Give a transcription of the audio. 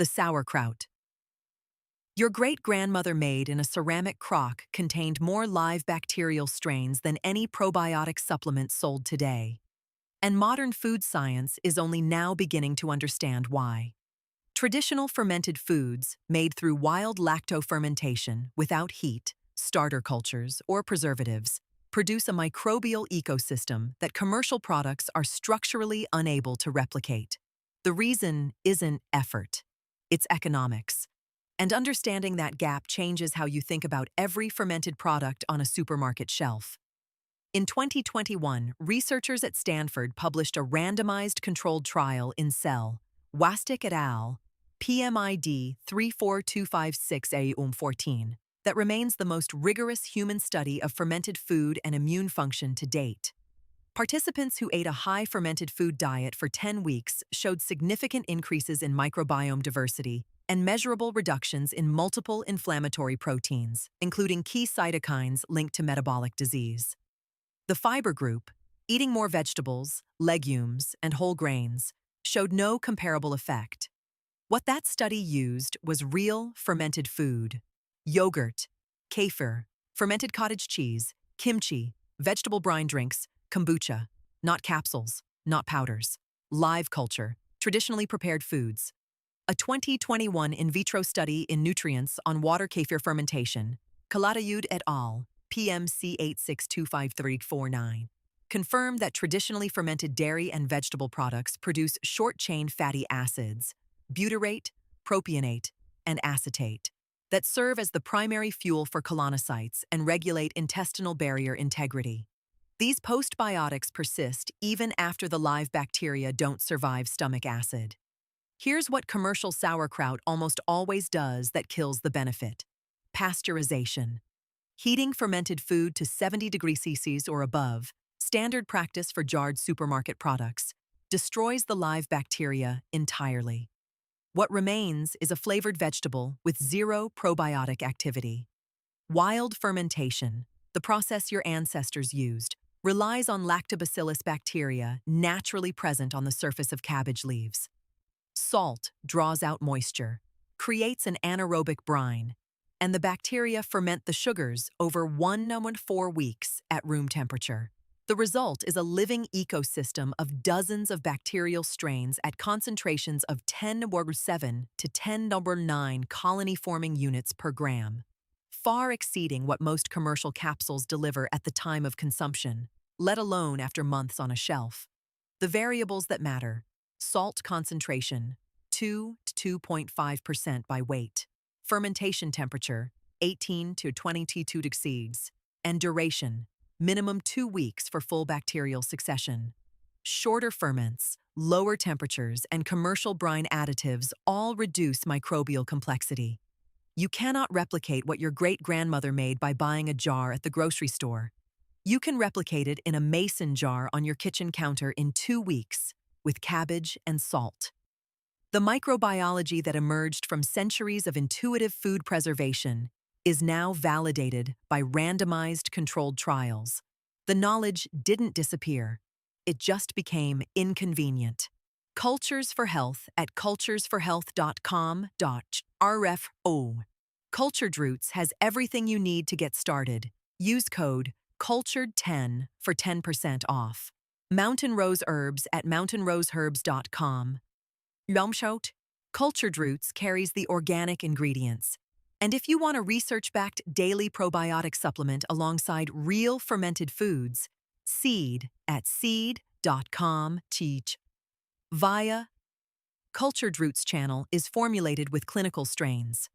The sauerkraut. Your great-grandmother made in a ceramic crock contained more live bacterial strains than any probiotic supplement sold today. And modern food science is only now beginning to understand why. Traditional fermented foods, made through wild lacto-fermentation without heat, starter cultures, or preservatives, produce a microbial ecosystem that commercial products are structurally unable to replicate. The reason isn't effort, it's economics. And understanding that gap changes how you think about every fermented product on a supermarket shelf. In 2021, researchers at Stanford published a randomized controlled trial in Cell, Wastic et al., PMID 34256A14, that remains the most rigorous human study of fermented food and immune function to date. Participants who ate a high fermented food diet for 10 weeks showed significant increases in microbiome diversity and measurable reductions in multiple inflammatory proteins, including key cytokines linked to metabolic disease. The fiber group, eating more vegetables, legumes, and whole grains, showed no comparable effect. What that study used was real fermented food: yogurt, kefir, fermented cottage cheese, kimchi, vegetable brine drinks, kombucha, not capsules, not powders, live culture, traditionally prepared foods. A 2021 in vitro study in nutrients on water kefir fermentation, Kalatayud et al., PMC 8625349, confirmed that traditionally fermented dairy and vegetable products produce short-chain fatty acids, butyrate, propionate, and acetate, that serve as the primary fuel for colonocytes and regulate intestinal barrier integrity. These postbiotics persist even after the live bacteria don't survive stomach acid. Here's what commercial sauerkraut almost always does that kills the benefit: pasteurization. Heating fermented food to 70 degrees Celsius or above, standard practice for jarred supermarket products, destroys the live bacteria entirely. What remains is a flavored vegetable with zero probiotic activity. Wild fermentation, the process your ancestors used, relies on lactobacillus bacteria naturally present on the surface of cabbage leaves. Salt draws out moisture, creates an anaerobic brine, and the bacteria ferment the sugars over 1-4 weeks at room temperature. The result is a living ecosystem of dozens of bacterial strains at concentrations of 10^7 to 10^9 colony-forming units per gram, far exceeding what most commercial capsules deliver at the time of consumption, let alone after months on a shelf. The variables that matter: salt concentration, 2 to 2.5% by weight, fermentation temperature, 18 to 22 degrees, and duration, minimum 2 weeks for full bacterial succession. Shorter ferments, lower temperatures, and commercial brine additives all reduce microbial complexity. You cannot replicate what your great-grandmother made by buying a jar at the grocery store. You can replicate it in a mason jar on your kitchen counter in 2 weeks, with cabbage and salt. The microbiology that emerged from centuries of intuitive food preservation is now validated by randomized controlled trials. The knowledge didn't disappear. It just became inconvenient. Cultures for Health at culturesforhealth.com.rfo. Cultured Roots has everything you need to get started. Use code CULTURED10 for 10% off. Mountain Rose Herbs at mountainroseherbs.com. Lomshout, Cultured Roots carries the organic ingredients. And if you want a research-backed daily probiotic supplement alongside real fermented foods, Seed at seed.com. Teach. Via Cultured Roots channel is formulated with clinical strains.